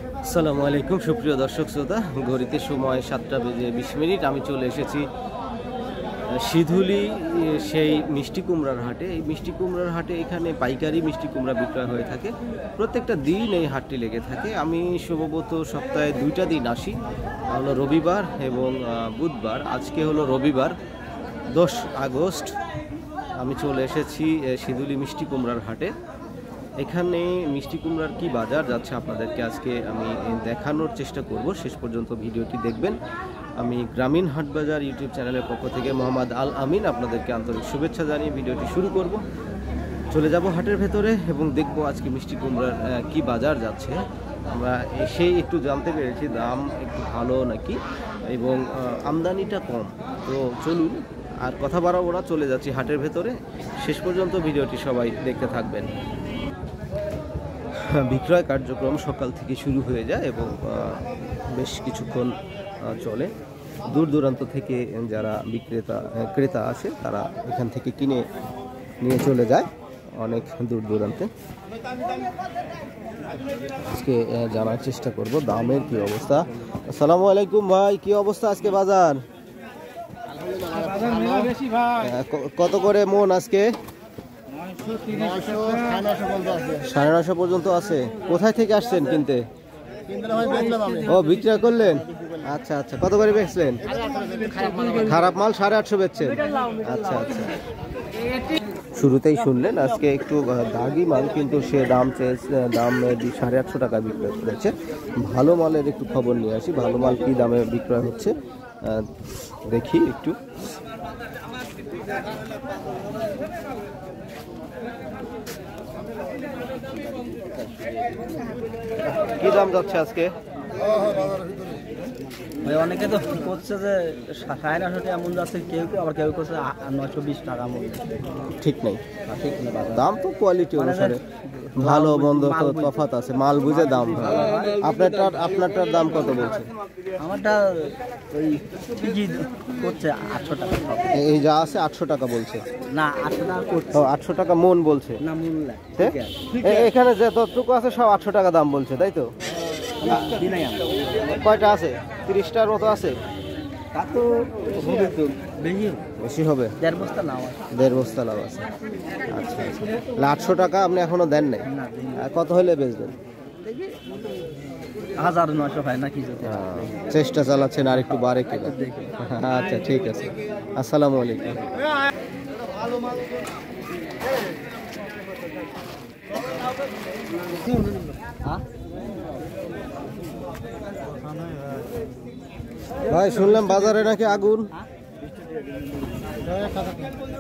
আসসালামু আলাইকুম সুপ্রিয় দর্শক শ্রোতা, ঘড়িতে সময় 7টা বেজে 20 মিনিট। আমি চলে এসেছি সিধুলি সেই মিষ্টি কুমড়ার হাটে। এই মিষ্টি কুমড়ার হাটে এখানে পাইকারি মিষ্টি কুমড়া বিক্রয় হয়ে থাকে। প্রত্যেকটা দিন এই হাটটি লেগে থাকে। আমি সম্ভবত সপ্তাহে 2টা দিন আসি, হলো রবিবার এবং বুধবার। আজকে হলো রবিবার 10 আগস্ট। আমি চলে এসেছি সিধুলি মিষ্টি কুমড়ার হাটে। এখানে মিষ্টি কুমড়ার কি বাজার যাচ্ছে আপনাদেরকে আজকে আমি দেখানোর চেষ্টা করব। শেষ পর্যন্ত ভিডিওটি দেখবেন। আমি গ্রামীণ হাট বাজার ইউটিউব চ্যানেলের পক্ষ থেকে মোহাম্মদ আল আমিন আপনাদেরকে আন্তরিক শুভেচ্ছা জানিয়ে ভিডিওটি শুরু করব। চলে যাব হাটের ভেতরে এবং দেখব আজকে মিষ্টি কুমড়ার কি বাজার যাচ্ছে। আমরা এসেই একটু জানতে পেরেছি দাম একটু ভালো নাকি এবং আমদানিটা কম। তো চলুন আর কথা বাড়াবো না, চলে যাচ্ছি হাটের ভেতরে। শেষ পর্যন্ত ভিডিওটি সবাই দেখতে থাকবেন। বিক্রয় কার্যক্রম সকাল থেকে শুরু হয়ে যায় এবং বেশ কিছুক্ষণ চলে। দূর দূরান্ত থেকে যারা ক্রেতা আসে তারা এখান থেকে কিনে নিয়ে চলে যায় অনেক দূর দূরান্তে। আজকে জানার চেষ্টা করব দামের কি অবস্থা। আসসালামু আলাইকুম ভাই, কি অবস্থা আজকে বাজার? কত করে মন আজকে? 950 পর্যন্ত আছে। কোথায় থেকে আসছেন কিনতে? ও বিক্রয় করলেন? আচ্ছা আচ্ছা, কত করে বেচলেন? খারাপ মাল 850 বেচছেন। আচ্ছা আচ্ছা, শুরুতেই শুনলেন আজকে একটু দাগি মাল, কিন্তু সে দাম 850 টাকা বিক্রয় করেছে। ভালো মালের একটু খবর নিয়ে আসি, ভালো মাল কি দামে বিক্রয় হচ্ছে দেখি একটু। কি দাম যাচ্ছে আজকে? অনেকে তো করছে যে 950 এমন যাচ্ছে, কেউ কেউ আবার কেউ করছে 920 টাকা মূল্য। ঠিক নেই, দাম তো কোয়ালিটি অনুসারে ভালো মন্দ তফাৎ আছে, মাল বুঝে দাম। আপনারটার দাম কত বলছে? আমারটা ওই কি করছে 800 টাকা। এই যা আছে 800 টাকা বলছে না, 800 টাকা করছে। 800 টাকা মন বলছে না, মূল্য এখানে যে ততটুকু আছে সব 800 টাকা দাম বলছে, তাই তো? কয়টা আছে? 30টার মতো আছে। তা তো হবে, তো বেশি হবে। 1.5 বস্তা লাভ আছে। 1.5 বস্তা লাভ আছে। আচ্ছা আচ্ছা, 800 টাকা আপনি এখনো দেন নাই? কত হলে বেচবেন? 1900 হয় না কি? চেষ্টা চালাচ্ছেন আর একটু বাড়ে কিনা? আচ্ছা ঠিক আছে, আসসালামু আলাইকুম। ভাই শুনলাম বাজারে নাকি আগুন,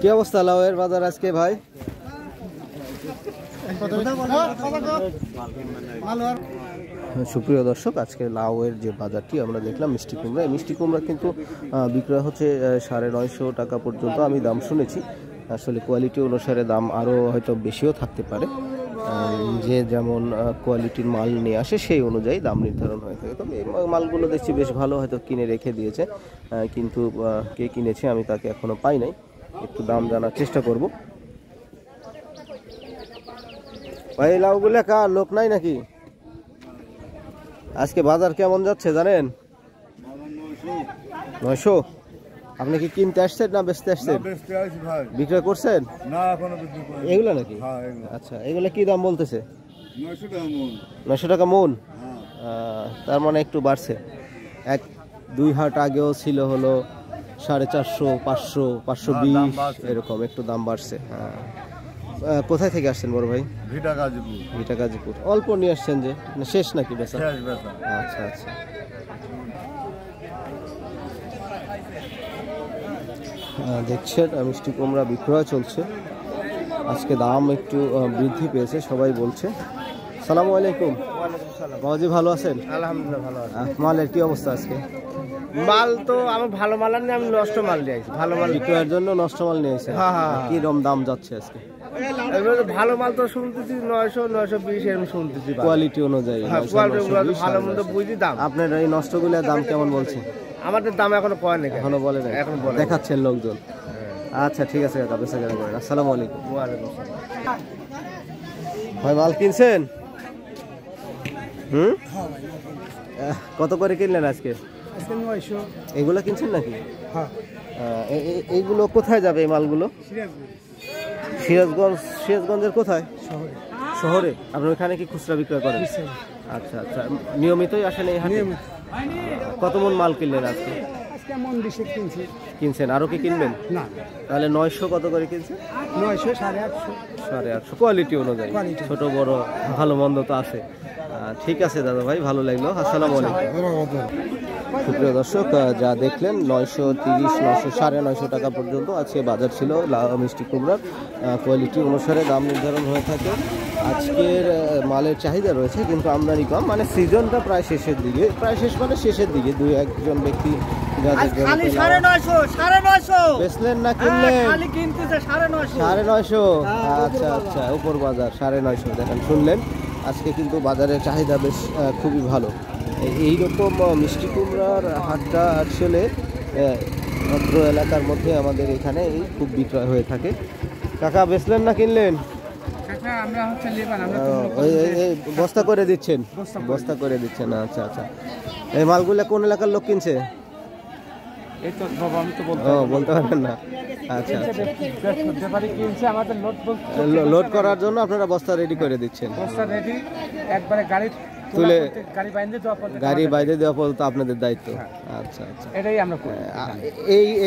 কি অবস্থা লাউয়ের বাজার আজকে ভাই? সুপ্রিয় দর্শক, আজকে লাউয়ের যে বাজারটি আমরা দেখলাম মিষ্টি কুমড়া, এই মিষ্টি কুমড়া কিন্তু বিক্রয় হচ্ছে 950 টাকা পর্যন্ত। আমি দাম শুনেছি, আসলে কোয়ালিটি অনুসারে দাম আরও হয়তো বেশিও থাকতে পারে। যে যেমন কোয়ালিটির মাল নিয়ে আসে সেই অনুযায়ী দাম নির্ধারণ হয়ে থাকে। তবে এই মালগুলো দেখছি বেশ ভালো, হয়তো কিনে রেখে দিয়েছে, কিন্তু কে কিনেছে আমি তাকে এখনো পাই নাই। একটু দাম জানার চেষ্টা করব। ভাই লাউগুলো কার, লোক নাই নাকি? আজকে বাজার কেমন যাচ্ছে জানেন? 900। আপনি কি কিনতে আসছেন না বেচতে আসছেন? বিক্রয় করছেন? এগুলো নাকি? আচ্ছা, এগুলো কি দাম বলতেছে? 900 টাকা মন। তার মানে একটু বাড়ছে। 1-2 হাট আগেও ছিল হলো 450, 500, 520 এরকম একটু দাম বাড়ছে। কোথায় থেকে আসছেন বড় ভাই? ভিটা গাজীপুর। অল্প নিয়ে আসছেন যে, শেষ নাকি বেচা? আচ্ছা আচ্ছা, দেখছেন মিষ্টি কুমড়া বিক্রয় চলছে। আজকে দাম একটু বৃদ্ধি পেয়েছে সবাই বলছে। সালামু আলাইকুম বাবাজি, ভালো আছেন? আলহামদুলিল্লাহ ভালো আছে। মালের কি অবস্থা আজকে? মাল তো আমার ভালো মাল আনি, আমি নষ্ট মাল নিয়ে আসি। ভালো মাল বিক্রয়ের জন্য নষ্ট মাল নিয়ে এসে কি রকম দাম যাচ্ছে আজকে? ভালো মাল তো শুনতেছি 900, 920 এরকম শুনতেছি। কোয়ালিটি অনুযায়ী ভালো মন্দ বুঝি দাম। আপনার এই নষ্টগুলোর দাম কেমন বলছে? আমাদের দাম এখনো কয় নাকি? এখনো বলে না, এখন দেখাচ্ছেন লোকজন। আচ্ছা ঠিক আছে কাকা, বেচা কেনা করেন। আসসালামু আলাইকুম। ওয়ালাইকুম আসসালাম। ভাই মাল কিনছেন? হুম কত করে কিনলেন আজকে? আজকে 900। এগুলো কিনছেন নাকি? হ্যাঁ, এইগুলো কোথায় যাবে এই মালগুলো? সিরাজগঞ্জের কোথায়? শহরে। শহরে? আপনার ওখানে কি খুচরা বিক্রয় করেন? আচ্ছা আচ্ছা, নিয়মিতই আসেন এই হাটে? কত মন মাল কিনলেন আজকে? আজকে মন 20 কিনছি। কিনছেন, আরো কি কিনবেন? না, তাহলে 900 কত করে কিনছেন? 900, 850। 850 কোয়ালিটি অনুযায়ী, Quality। ছোট বড় ভালো মন্দ তো আছে। ঠিক আছে দাদা ভাই, ভালো লাগলো। আসসালামু আলাইকুম। সুপ্রিয় দর্শক, যা দেখলেন 930, 900, 950 টাকা পর্যন্ত আজকে বাজার ছিল মিষ্টি কুমড়ার। কোয়ালিটি অনুসারে দাম নির্ধারণ হয়ে থাকে। আজকের মালের চাহিদা রয়েছে কিন্তু আমদানি কম, মানে সিজনটা প্রায় শেষের দিকে, প্রায় শেষ মানে শেষের দিকে। দুই একজন ব্যক্তি যাদের জমিতে বেচলেন না কিনলেন? 950। আচ্ছা আচ্ছা, উপর বাজার 950। দেখেন, শুনলেন আজকে কিন্তু বাজারের চাহিদা বেশ খুবই ভালো। এইরকম মিষ্টি কুমড়ার হাটটা আসলে অত্র এলাকার মধ্যে আমাদের এখানে খুব বিক্রয় হয়ে থাকে। কাকা বেচলেন না কিনলেন? এই বস্তা করে দিচ্ছেন? বস্তা করে দিচ্ছেন, আচ্ছা আচ্ছা। এই মালগুলো কোন এলাকার লোক কিনছে? বলতে পারবেন না? আচ্ছা আচ্ছা, লোড করার জন্য আপনারা বস্তা রেডি করে দিচ্ছেন? তুলে গাড়ি বাইরে দেওয়া পর্যন্ত আপনাদের দায়িত্ব? আচ্ছা আচ্ছা, এটাই আমরা করি।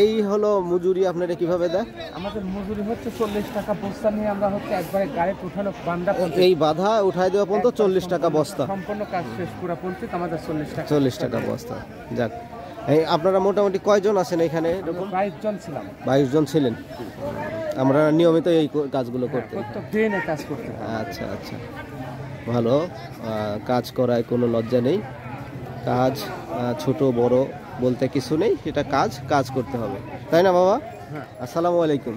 এই হলো মজুরি। আপনারা কিভাবে দেয়? আমাদের মজুরি হচ্ছে 40 টাকা বস্তা নিয়ে আমরা হচ্ছে একবারে গাড়ি উঠানো বান্দা এই বাধা উঠাই দেওয়া পর্যন্ত 40 টাকা বস্তা? সম্পূর্ণ কাজ শেষ পুরা পর্যন্ত আমাদের 40 টাকা বস্তা। যাক, এই আপনারা মোটামুটি কয়জন আছেন এখানে? 22 জন ছিলাম। 22 জন ছিলেন। আমরা নিয়মিত এই কাজগুলো করতেন? প্রত্যেকদিন কাজ করতে। আচ্ছা আচ্ছা, ভালো। কাজ করায় কোনো লজ্জা নেই। কাজ ছোট বড় বলতে কিছু নেই, সেটা কাজ করতে হবে, তাই না বাবা? আসসালামু আলাইকুম।